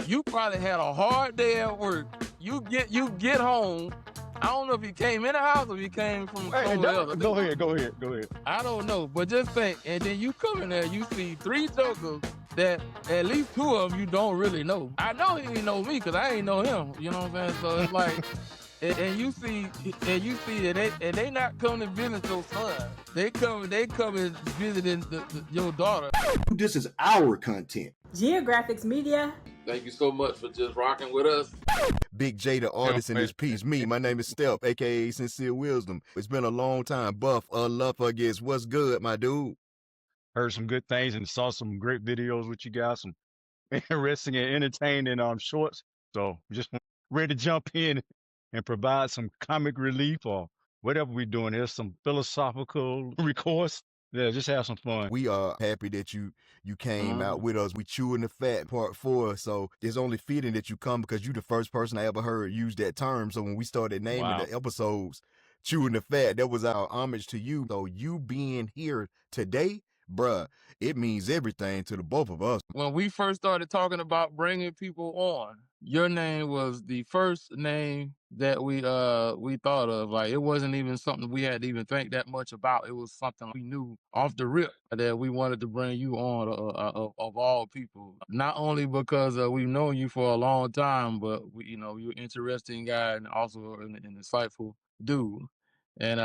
You probably had a hard day at work. You get home. I don't know if you came in the house or if you came from somewhere else. Go ahead. I don't know, but just think, and then you come in there, you see 3 jokers that at least 2 of them you don't really know. I know he didn't know me because I ain't know him. You know what I'm saying? So it's like, and you see that they not coming to visit your son. They come and visiting your daughter. This is our content. Geographics Media. Thank you so much for just rocking with us. Big J, the artist in this piece. My name is Steph, a.k.a. Sincere Wisdom. It's been a long time. Buff, love, I guess. What's good, my dude? Heard some good things and saw some great videos with you guys, some interesting and entertaining shorts. So just ready to jump in and provide some comic relief or whatever we're doing. There's some philosophical recourse. Yeah, just have some fun. We are happy that you came out with us. We chewing the fat part 4. So it's only fitting that you come because you the first person I ever heard use that term. So when we started naming the episodes, chewing the fat, that was our homage to you. So you being here today, bruh, it means everything to the both of us. When we first started talking about bringing people on, your name was the first name that we thought of. Like, it wasn't even something we had to even think that much about. It was something we knew off the rip that we wanted to bring you on of all people. Not only because we've known you for a long time, but you're an interesting guy and also an insightful dude. And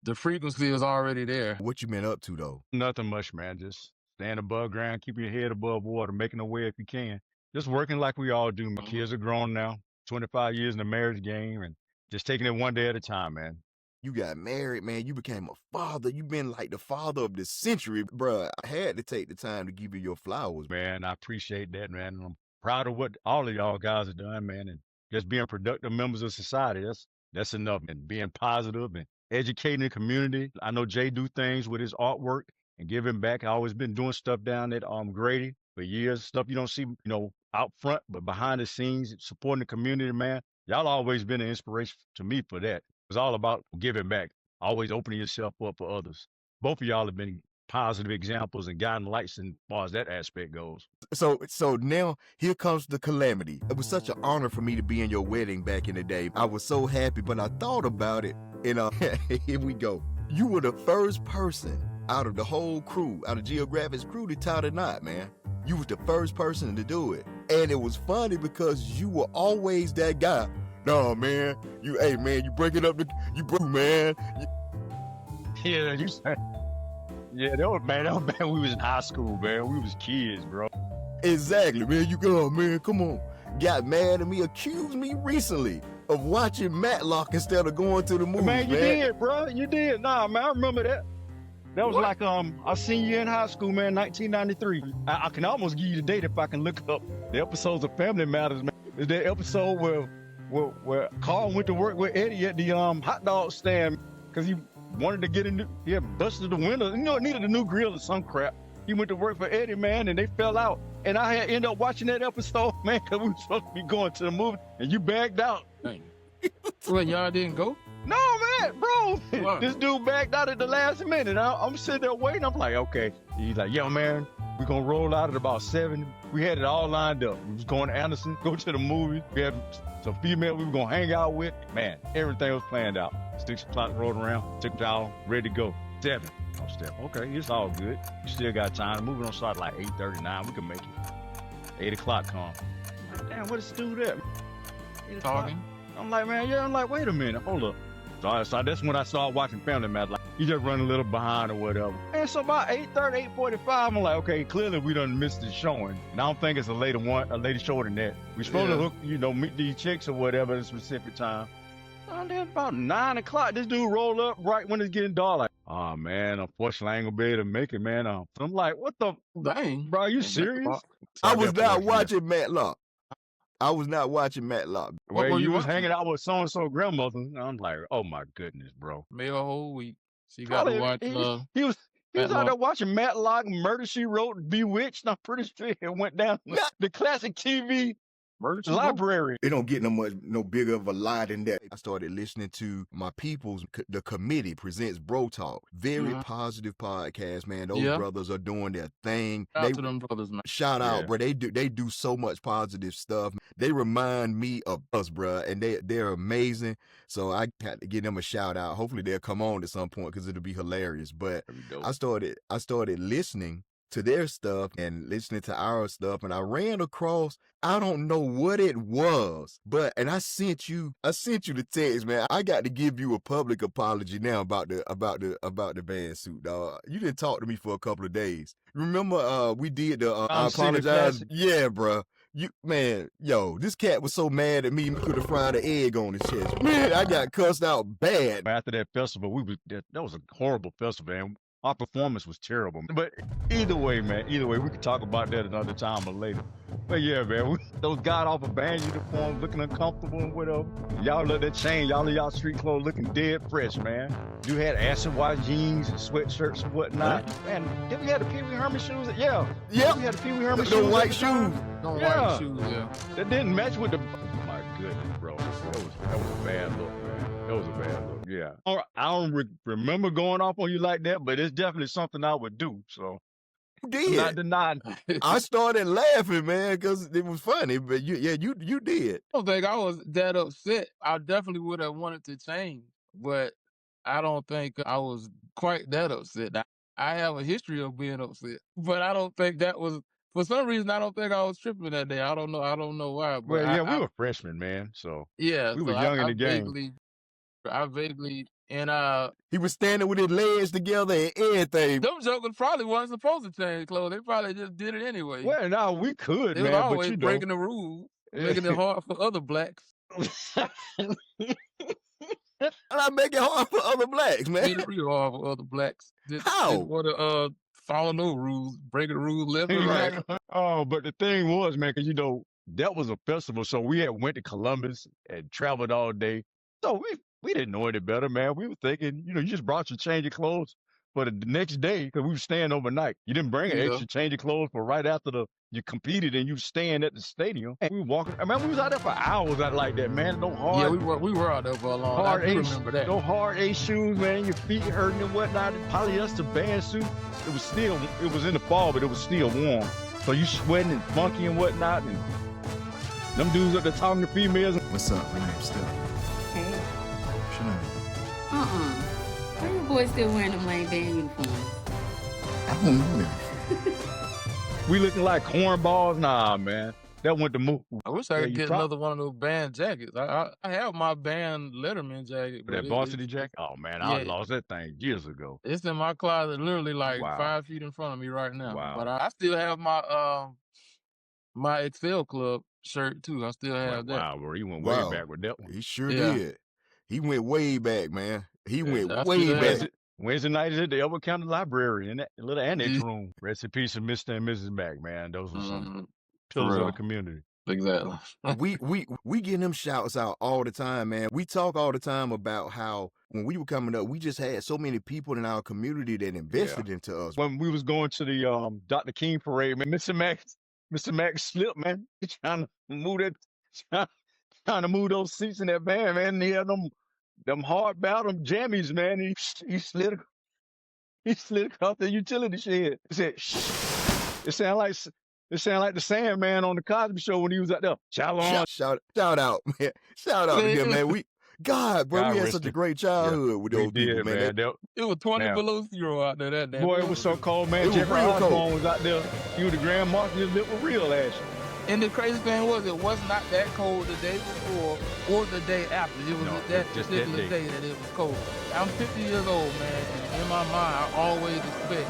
the frequency is already there. What you been up to, though? Nothing much, man. Just staying above ground, keeping your head above water, making a way if you can. Just working like we all do. My kids are grown now, 25 years in the marriage game, and just taking it one day at a time, man. You got married, man. You became a father. You've been like the father of the century, bruh. I had to take the time to give you your flowers. Man, I appreciate that, man. I'm proud of what all of y'all guys have done, man, and just being productive members of society. That's enough, and being positive and educating the community. I know Jay do things with his artwork and giving back. I always been doing stuff down at Grady for years, stuff you don't see, out front, but behind the scenes, supporting the community, man. Y'all always been an inspiration to me for that. It's all about giving back, always opening yourself up for others. Both of y'all have been positive examples and guiding lights as far as that aspect goes. So now here comes the calamity. It was such an honor for me to be in your wedding back in the day. I was so happy, but I thought about it, and here we go. You were the first person out of the whole crew, out of Geographics crew, to tie the knot, man. You was the first person to do it. And it was funny because you were always that guy. No, man, you breaking up you broke, man. Yeah, that was back when we was in high school, man. We was kids, bro. Exactly, man. You go, man, come on. Got mad at me, accused me recently of watching Matlock instead of going to the movies, man. You did, bro. You did. Nah, man, I remember that. That was like I seen you in high school, man, 1993. I can almost give you the date if I can look up the episodes of Family Matters, man. Is that episode where Carl went to work with Eddie at the hot dog stand because he wanted to get busted the window. Needed a new grill or some crap. He went to work for Eddie, man, and they fell out. And I had ended up watching that episode, man, because we were supposed to be going to the movie, and you bagged out. Well, y'all didn't go? No, man, bro. Wow. This dude backed out at the last minute. I'm sitting there waiting. I'm like, okay. He's like, yo, man, we're going to roll out at about 7. We had it all lined up. We was going to Anderson, go to the movie. We had some female we were going to hang out with. Man, everything was planned out. 6 o'clock rolled around, took the hour, ready to go. 7. I'm still, okay, it's all good. We still got time. The movie don't start like 8:39. We can make it. 8 o'clock come. I'm like, damn, what is this dude there? Talking. I'm like, man, I'm like, wait a minute, hold up. So that's when I started watching Family Matters. Like, he just running a little behind or whatever. And so about 8:30, 8:45, I'm like, okay, clearly we done missed the showing. And I don't think it's a later show than that. We supposed to hook, meet these chicks or whatever at a specific time. And then about 9 o'clock, this dude rolled up right when it's getting dark. Like, oh man, unfortunately I ain't gonna be able to make it, man. I'm like, what the dang, bro? Are you serious? I was not watching Matlock. I was not watching Matlock. Well, you was hanging out with so-and-so grandmother. I'm like, oh my goodness, bro. Maybe a whole week. She got to watch He was out there watching Matlock, Murder, She Wrote, Bewitched. I'm pretty sure it went down the classic TV Merch The is dope. library. It don't get no bigger of a lie than that. I started listening to my people's, the committee presents Bro Talk. Very positive podcast, man. Those Yeah. brothers are doing their thing. Shout out to them brothers, man. Shout out, Yeah. bro. They do so much positive stuff. They remind me of us, bro, and they're amazing. So I had to give them a shout out. Hopefully they'll come on at some point because it'll be hilarious. But I started listening to their stuff and listening to our stuff, and I ran across, I don't know what it was, and I sent you the text, man. I got to give you a public apology now about the band suit, dog. You didn't talk to me for a couple of days. Remember we did the I apologize. Yeah, bro. This cat was so mad at me, he could have fried an egg on his chest. Man, I got cussed out bad. After that festival, that was a horrible festival, man. Our performance was terrible. But either way, we could talk about that another time or later. But yeah, man, those god-awful band uniforms looking uncomfortable and whatever. Y'all let that change. Y'all in y'all street clothes looking dead fresh, man. You had acid wash jeans and sweatshirts and whatnot. Man, did we have the Pee Wee Herman shoes? Yeah. Yep. We had the Pee Wee Herman shoes. The white shoes. White shoes, yeah. That didn't match with the... Oh, my goodness, bro. That was a bad look, man. That was a bad look, yeah. I don't remember going off on you like that, but it's definitely something I would do, so... You did. I'm not denying. I started laughing, man, because it was funny, but you did. I don't think I was that upset. I definitely would have wanted to change, but I don't think I was quite that upset. I have a history of being upset, but I don't think that was... For some reason, I don't think I was tripping that day. I don't know why. But Well, we were freshmen, man, so... Yeah, we were young in the game. I vaguely, and he was standing with his legs together and everything. Them jokers probably wasn't supposed to change clothes. They probably just did it anyway. Well, no, we could, they man, was always but breaking the rules, making it hard for other blacks. And I make it hard for other blacks, man. Made it real hard for other blacks. How? Didn't want to follow no rules, breaking the rules left and right. Oh, but the thing was, man, because that was a festival, so we had went to Columbus and traveled all day. So we didn't know any better, man. We were thinking, you just brought your change of clothes for the next day because we were staying overnight. You didn't bring an extra change of clothes for right after you competed and you staying at the stadium. And we were walking. I mean, we was out there for hours out like that, man. No hard. Yeah, we were out there for a long time. I remember that. No hard A shoes, man. Your feet hurting and whatnot. Polyester band suit. It was in the fall, but it was still warm. So you sweating and funky and whatnot. And them dudes up there talking to females. What's up? My name's Steph. Hey. What's your name? Why you boys still wearing them lame band uniforms? I don't know that. We looking like cornballs? Nah, man. That went to move. I wish I could get another one of those band jackets. I have my band Letterman jacket. That varsity jacket? Oh, man, I lost that thing years ago. It's in my closet, literally like 5 feet in front of me right now. Wow. But I still have my my Excel Club shirt, too. I still have that. Wow, bro, he went way back with that one. He sure did. He went way back, man. He went way back. Wednesday night is at the Elbert County Library in that little annex room. Rest in peace of Mr. and Mrs. Mack, man. Those were some pillars of the community. Exactly. we getting them shouts out all the time, man. We talk all the time about how when we were coming up, we just had so many people in our community that invested into us. When we was going to the Dr. King parade, man, Mr. Mack slipped, man. He's trying to move those seats in that van, man. And he had them hardbound, them jammies, man. He slid across the utility shed. He said, shh. It sounded like the Sandman on the Cosby Show when he was out there. Shout out, man. Shout out to him, man. We had such a great childhood with those people, man. It was 20 below zero out there that day. Boy, it was so cold, man. Jeffrey Osborne was out there. He was the Grand Marshal. His lip was real ashy. And the crazy thing was, it was not that cold the day before or the day after. It was that particular day that it was cold. I'm 50 years old, man, and in my mind, I always expect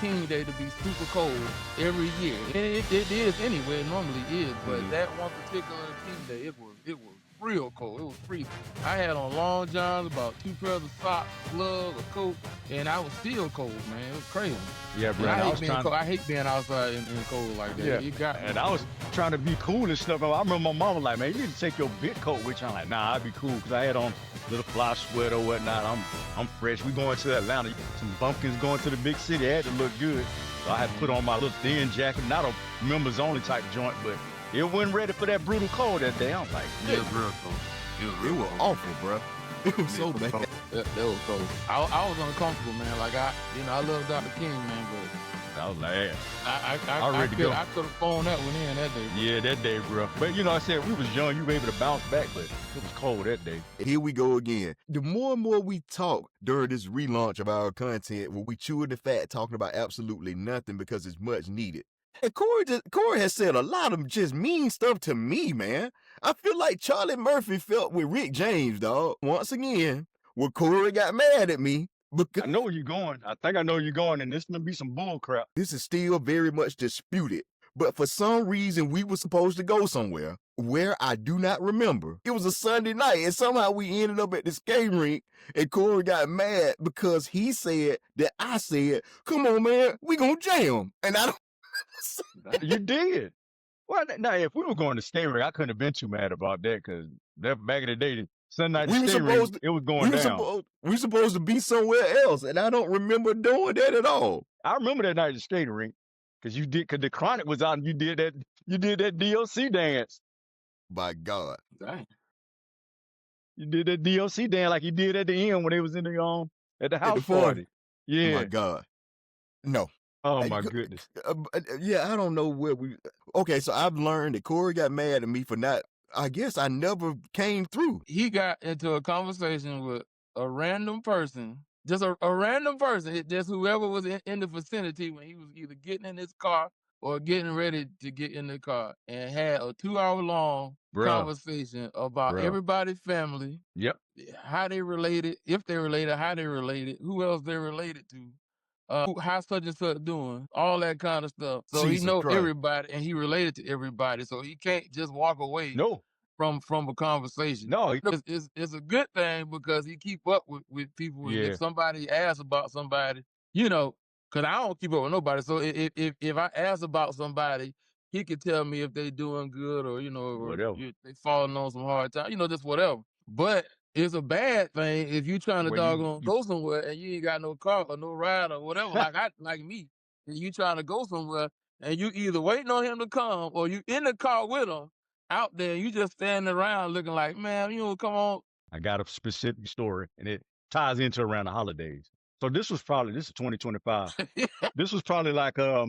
King Day to be super cold every year. And it is anyway, it normally is, but that one particular King Day, it was real cold. It was freezing. I had on long johns, about 2 pairs of socks, gloves, a coat, and I was still cold, man. It was crazy. Yeah, bro. I hate being outside in cold like that. Yeah. And I was trying to be cool and stuff. I remember my mom was like, man, you need to take your big coat, which I'm like, nah, I'd be cool, because I had on a little fly sweater or whatnot. I'm fresh. We going to Atlanta. Some bumpkins going to the big city. I had to look good. So I had to put on my little thin jacket, not a members only type joint, but It wasn't ready for that brutal cold that day. I was like, It was real cold. It was awful, bro. It was so bad. That was cold. I was uncomfortable, man. Like I love Dr. King, man, but I was like, I ready to go. I could have phoned that one in that day. Bro. yeah, that day, bro. But I said we was young. You were able to bounce back, but it was cold that day. Here we go again. The more and more we talk during this relaunch of our content, where we chewing the fat, talking about absolutely nothing because it's much needed. And Corey has said a lot of just mean stuff to me, man. I feel like Charlie Murphy felt with Rick James, dog. Once again, where Corey got mad at me. Because I know where you're going. I think I know where you're going, and this gonna be some bull crap. this is still very much disputed. But for some reason, we were supposed to go somewhere where I do not remember. It was a Sunday night, and somehow we ended up at the skating rink, and Corey got mad because he said that I said, "Come on, man, we gonna jam." And I don't. You did. Well, now if we were going to skate rink, I couldn't have been too mad about that because back in the day, Sunday night We were skate rink, supposed to- it was going down. We were supposed to be somewhere else, and I don't remember doing that at all. I remember that night at the skating rink because the Chronic was out and you did that DLC dance. By God. Dang. You did that DLC dance like you did at the end when they was in the at the house party. party. Yeah. Oh my God. No. Oh Hey, my go- goodness. Yeah, I don't know where we. Okay, so I've learned that Corey got mad at me for not. I guess I never came through. He got into a conversation with a random person, just a random person, just whoever was in the vicinity when he was either getting in his car or getting ready to get in the car, and had a 2-hour-long Bruh. conversation about Bruh. everybody's family, Yep. how they related, if they related, how they related, who else they related to, how such and such doing, all that kind of stuff. So Jesus he know Christ. everybody, and he related to everybody. So he can't just walk away No. from a conversation. No. It's a good thing because he keep up with people. And Yeah. if somebody asks about somebody, because I don't keep up with nobody. So if I ask about somebody, he can tell me if they doing good or or Whatever. if they falling on some hard time, just whatever. But it's a bad thing if you trying to Well, you- doggone go somewhere and you ain't got no car or no ride or whatever. like me, and you trying to go somewhere and you either waiting on him to come or you in the car with him out there. You just standing around looking like, man, come on. I got a specific story, and it ties into around the holidays. So this is 2025. This was probably like I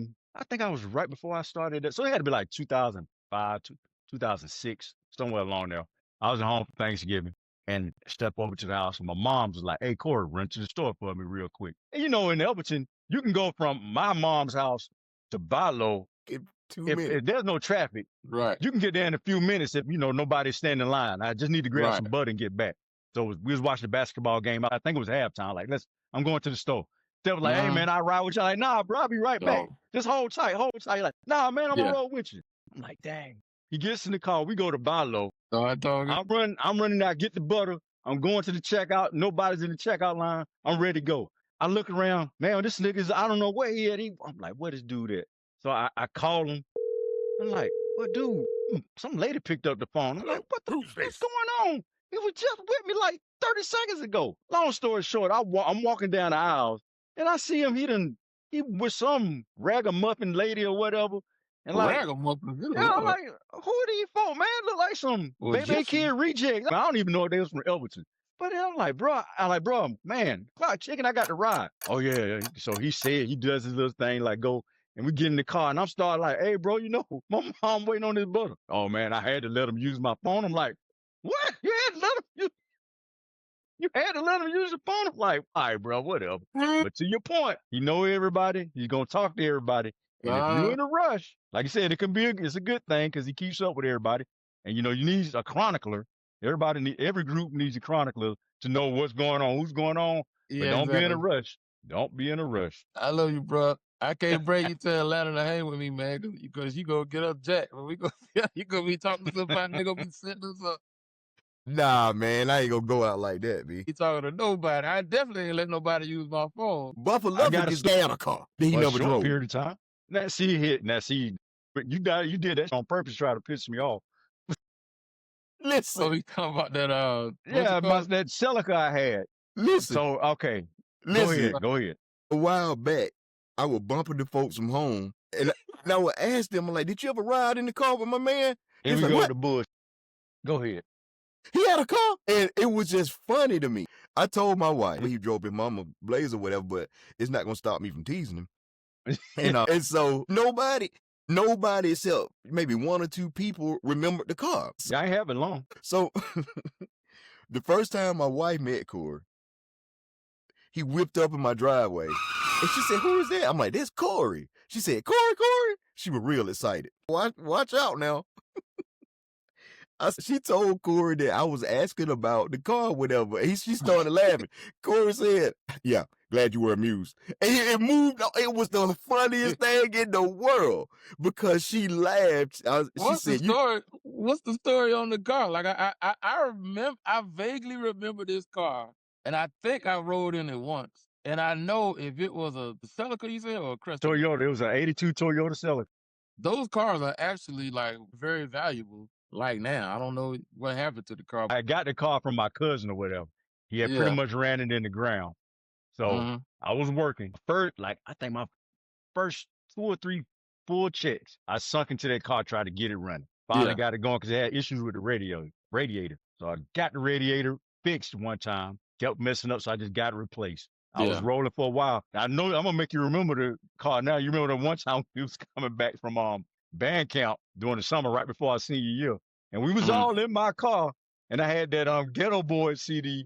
think I was right before I started that. So it had to be like 2005, 2006, somewhere along there. I was at home for Thanksgiving and stepped over to the house, and my mom was like, "Hey, Corey, run to the store for me real quick." And in Elberton, you can go from my mom's house to Balo. In 2 If minutes. there's no traffic, Right. you can get there in a few minutes if nobody's standing in line. I just need to grab Right. some butter and get back. So we was watching the basketball game. I think it was halftime. Like, I'm going to the store. Steph was like, "Hey man, I ride with you." I'm like, "Nah, bro, I'll be right back. Oh. Just hold tight, hold tight." Like, "Nah, man, I'm Yeah. gonna roll with you." I'm like, "Dang." He gets in the car. We go to Balo. So I told you. I'm running out, get the butter. I'm going to the checkout. Nobody's in the checkout line. I'm ready to go. I look around, man, this nigga's, I don't know where he at. I'm like, "Where this dude at?" So I call him. I'm like, "What, dude?" Some lady picked up the phone. I'm like, "What's going on?" He was just with me like 30 seconds ago. Long story short, I'm walking down the aisles and I see him. He with some ragamuffin lady or whatever. And like, Ragamuffin. yeah, I'm like, "Who are these folk, man? Look like some Well, baby Jesse. kid reject." I don't even know if they was from Elberton. But then I'm like, bro, man, Cloud Chicken, I got to ride. Oh yeah. So he said he does his little thing, like go, and we get in the car, and I'm starting like, "Hey, bro, my mom waiting on this butter." Oh man, I had to let him use my phone. I'm like, "What? You had to let him use your phone?" I'm like, "All right, bro, whatever." But to your point, he know everybody. He's gonna talk to everybody. And if you're in a rush, like I said, it's a good thing because he keeps up with everybody. And you need a chronicler. Every group needs a chronicler to know what's going on, who's going on. But don't be in a rush. Don't be in a rush. I love you, bro. I can't bring you to Atlanta to hang with me, man, because you gonna get up jack. When we go, you gonna be talking to somebody, they gonna be sitting us up. Nah, man, I ain't gonna go out like that, B. He talking to nobody. I definitely ain't let nobody use my phone. Buffalo I Love gotta gets down a car. Then he For a never short drove. period of time. But you did that on purpose, try to piss me off. So Listen, he talking about that. Yeah, that Celica I had. listen, So okay, listen. go ahead. A while back, I would bump into folks from home, and I would ask them, I'm like, did you ever ride in the car with my man? Here He's we like, go what? to the bush. Go ahead. He had a car, and it was just funny to me. I told my wife, he drove his mama Blazer or whatever, but it's not gonna stop me from teasing him. And so nobody except maybe one or two people remembered the car. I ain't have it long. So the first time my wife met Corey, he whipped up in my driveway, and she said, "Who is that?" I'm like, "That's Corey." She said, Corey." She was real excited. Watch out now. She told Corey that I was asking about the car or whatever. She started laughing. Corey said, "Yeah, glad you were amused." And it moved. It was the funniest thing in the world because she laughed. What's the story? What's the story on the car? Like I remember, I vaguely remember this car, and I think I rode in it once. And I know if it was a Celica, you said, or a Cresta. Toyota. It was an '82 Toyota Celica. Those cars are actually like very valuable. Like now, I don't know what happened to the car. I got the car from my cousin or whatever. He had pretty much ran it in the ground. So I was working. First, like I think my first 2 or 3 full checks, I sunk into that car, tried to get it running. Finally got it going because it had issues with the radiator. So I got the radiator fixed one time, kept messing up, so I just got it replaced. I was rolling for a while. I know I'm gonna make you remember the car now. You remember the one time we was coming back from band camp during the summer right before our senior year. And we was all in my car, and I had that Ghetto Boys CD.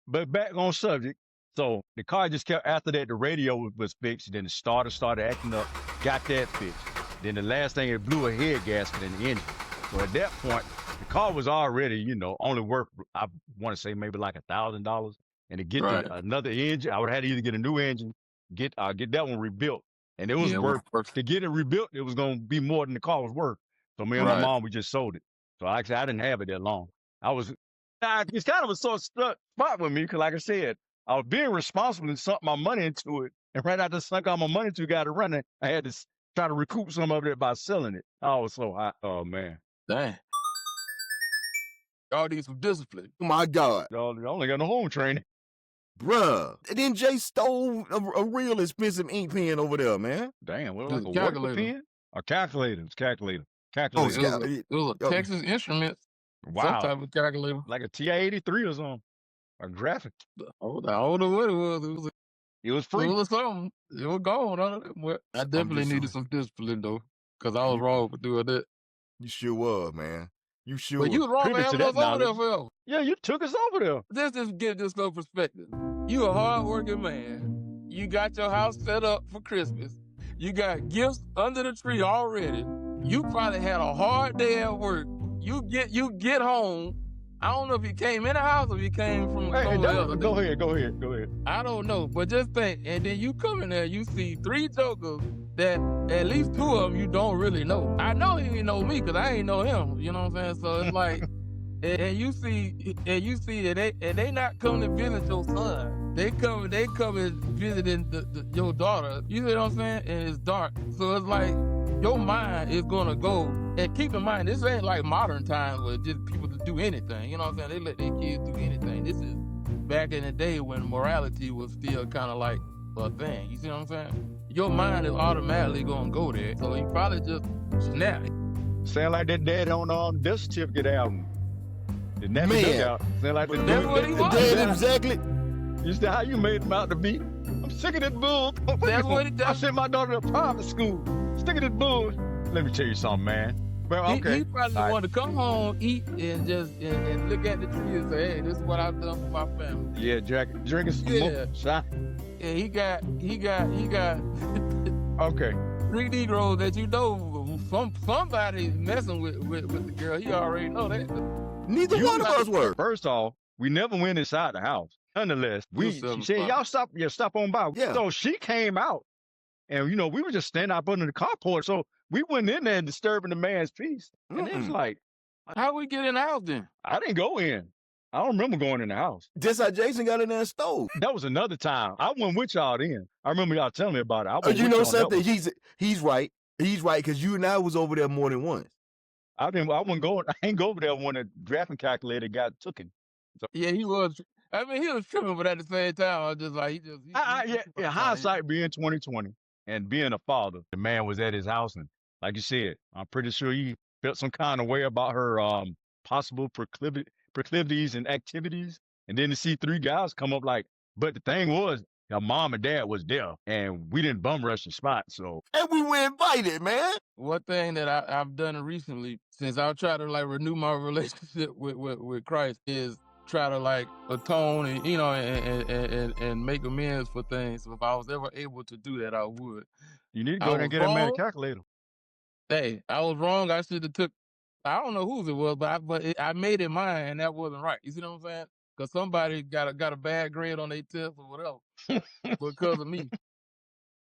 But back on subject, so the car just kept, after that, the radio was fixed, then the starter started acting up, got that fixed. Then the last thing, it blew a head gasket in the engine. So at that point, the car was already, only worth, I want to say maybe like $1,000. And to get another engine, I would have had to either get a new engine, get that one rebuilt. And it was worth, to get it rebuilt, it was going to be more than the car was worth. So me and my mom, we just sold it. So actually, I didn't have it that long. It's kind of a sore spot with me because, like I said, I was being responsible and sunk my money into it. And right after I sunk all my money into it, got it running, I had to try to recoup some of it by selling it. I was so hot. Oh, man. Dang. Y'all need some discipline. Oh, my God. Y'all only got no home training. Bruh. And then Jay stole a real expensive ink pen over there, man. Damn, what was like a calculator pen? A calculator. It's calculator. It was a Texas Instruments. Wow. Some type of calculator. Like a TI-83 or something. A graphic. I don't know what it was. It was free. It was something. It was gone. I definitely needed some discipline, though, because I was wrong for doing that. You sure was, man. You sure But you was wrong for having us over there forever. Yeah, you took us over there. Let's just get this little perspective. You a hard-working man. You got your house set up for Christmas. You got gifts under the tree already. You probably had a hard day at work. You get home. I don't know if you came in the house or if you came from somewhere else. Go ahead. I don't know, but just think. And then you come in there, you see 3 jokers that at least 2 of them you don't really know. I know he didn't know me because I ain't know him. You know what I'm saying? So it's like, and you see that they not coming to visit your son. They come and visiting your daughter. You see what I'm saying? And it's dark, so it's like your mind is gonna go. And keep in mind, this ain't like modern times where just people to do anything. You know what I'm saying? They let their kids do anything. This is back in the day when morality was still kind of like a thing. You see what I'm saying? Your mind is automatically gonna go there. So he probably just snapped. Sound like that dad on the Death Certificate album. The Man. Sound like That's what he was. Exactly. You see how you made him out to be? I'm sick of this bull. That's what he does. I sent my daughter to private school. Sick of this bull. Let me tell you something, man. Well, okay. He probably wanted to come home, eat, and just and look at the tree and say, "Hey, this is what I've done for my family." Yeah, drinking some more shot. Yeah, he got okay 3 Negroes that somebody messing with the girl. He already know that. Neither one of us were. First off, we never went inside the house. Nonetheless, she said, "Y'all stop on by." Yeah. So she came out, and we were just standing out under the carport. So we went in there and disturbing the man's peace. And it's like, how we get in the house then? I didn't go in. I don't remember going in the house. Just how Jason got in there and stole. That was another time. I went with y'all then. I remember y'all telling me about it. You know something? He's right. He's right, because you and I was over there more than once. I ain't go over there when the drafting calculator got taken. So, yeah, he was. I mean, he was tripping, but at the same time, I was just like, In hindsight, being 2020 and being a father, the man was at his house, and like you said, I'm pretty sure he felt some kind of way about her possible proclivities and activities, and then to see three guys come up like, but the thing was, your mom and dad was there, and we didn't bum rush the spot, so. And we were invited, man. One thing that I've done recently, since I've tried to like renew my relationship with Christ, is try to like atone and and make amends for things. So if I was ever able to do that, I would. You need to I go there was and get a man wrong. calculator. Hey, I was wrong. I should have took. I don't know whose it was, but I made it mine, and that wasn't right. You see what I'm saying? Because somebody got a bad grade on their test or whatever because of me.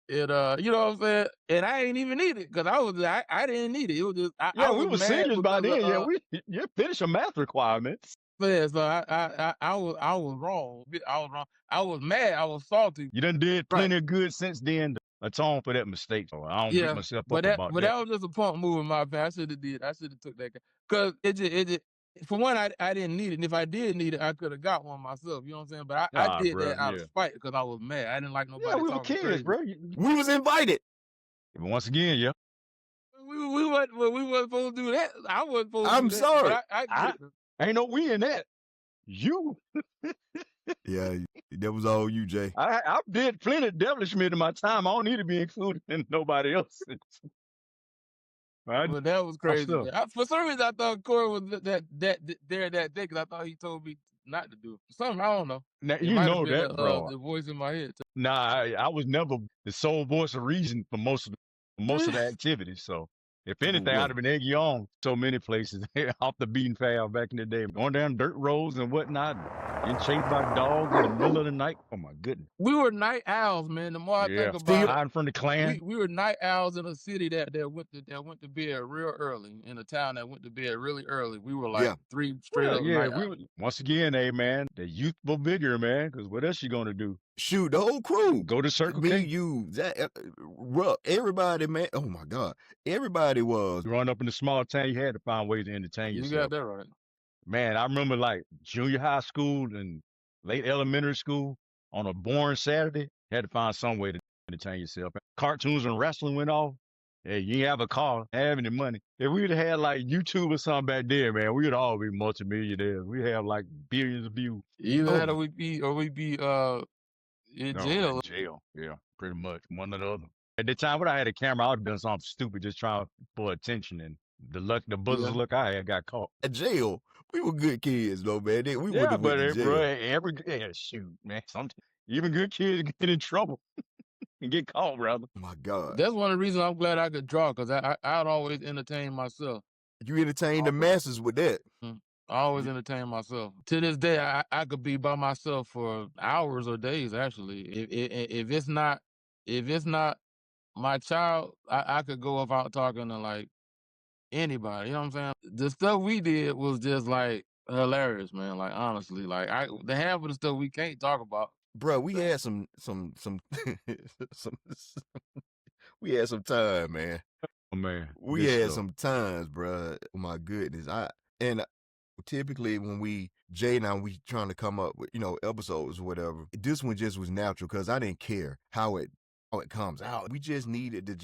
It you know what I'm saying? And I ain't even need it because I didn't need it. It was just I Yeah, was we were mad seniors by because then. You finished your math requirements. yeah, so I was wrong. I was wrong. I was mad. I was salty. You done did Right. plenty of good since then to atone for that mistake. So I don't beat myself up about that. That was just a punk move in my opinion. I should have took that because it just for one I didn't need it. And if I did need it, I could have got one myself. You know what I'm saying? But I did bro, that out of spite because I was mad. I didn't like Yeah, nobody we were talking kids, crazy. bro. We was invited. But once again, yeah. We wasn't supposed to do that. I wasn't supposed to I'm do that. sorry. But I get it. Ain't no we in that. You. Yeah, that was all you, Jay. I did plenty of devilishment in my time. I don't need to be included in nobody else's. But that was crazy. Myself. For some reason, I thought Corey was there that day because I thought he told me not to do it. For something, I don't know. Now, It you might have know been that, bro. the voice in my head. Nah, I was never the sole voice of reason for most of the activities. So if anything, I'd have been egging you on so many places off the beaten path back in the day, going down dirt roads and whatnot, getting chased by dogs in the middle of the night. Oh my goodness. We were night owls, man. The more I think about it, hiding from the Klan. we were night owls in a city that went to bed real early, in a town that went to bed really early. We were like 3 straight up night owls. Once again, hey man, the youthful vigor, man. Because what else you gonna do? Shoot, the whole crew. Go to Circle Me, K. you, that, everybody, man. Oh my God, everybody was. Growing up in a small town, you had to find ways to entertain yourself. You got that right. Man, I remember like junior high school and late elementary school on a boring Saturday, you had to find some way to entertain yourself. Cartoons and wrestling went off. Hey, you ain't have a car, have any money. If we'd have had like YouTube or something back there, man, we'd all be multimillionaires. We'd have like billions of views. Either that or we'd be in jail. In jail, yeah, pretty much. One or the other. At the time when I had a camera, I would have done something stupid just trying for attention. And the buzzer's luck I had got caught. At jail. We were good kids, though, man. We wouldn't have went to jail. Bro, shoot, man. Even good kids get in trouble and get caught, brother. Oh, my God. That's one of the reasons I'm glad I could draw, because I'd always entertain myself. You entertain the masses with that. I always entertain myself. To this day, I could be by myself for hours or days, actually. If it's not my child, I could go about talking to like anybody. You know what I'm saying? The stuff we did was just like hilarious, man. Like honestly, like the half of the stuff we can't talk about. Bro, we had some we had some time, man. Oh man, we had some times, bro. Oh my goodness. Typically when Jay and I, we trying to come up with, episodes or whatever, this one just was natural because I didn't care how it comes out. We just needed to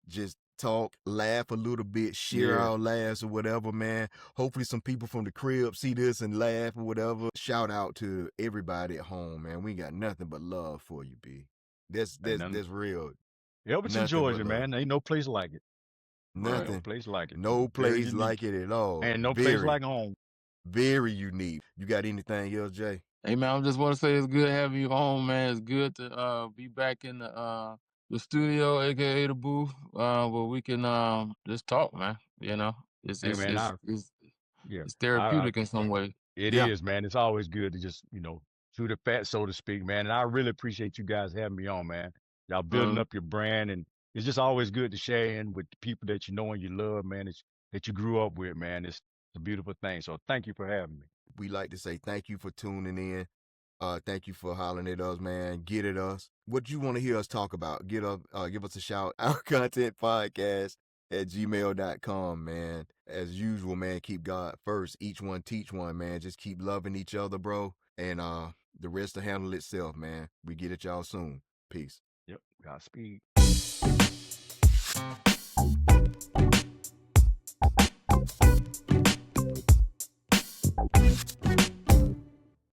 just talk, laugh a little bit, share our laughs or whatever, man. Hopefully some people from the crib see this and laugh or whatever. Shout out to everybody at home, man. We got nothing but love for you, B. That's real. Elberton, Georgia, man. Ain't no place like it. Nothing. No place like it. No place like it at all. And no place like home. Very unique. You got anything else, Jay? Hey man, I just want to say it's good having you on, man. It's good to be back in the studio, aka the booth, where we can just talk, man. It's therapeutic in some way. It is, man. It's always good to just chew the fat, so to speak, man. And I really appreciate you guys having me on, man. Y'all building up your brand, and it's just always good to share in with the people that you know and you love, man. That you grew up with, man. It's a beautiful thing. So thank you for having me. We like to say thank you for tuning in. Thank you for hollering at us, man. Get at us. What you want to hear us talk about, give us a shout. Our content podcast at gmail.com, man. As usual, man, keep God first. Each one teach one, man. Just keep loving each other, bro. And The rest will handle itself, man. We get at y'all soon. Peace. Yep. Godspeed.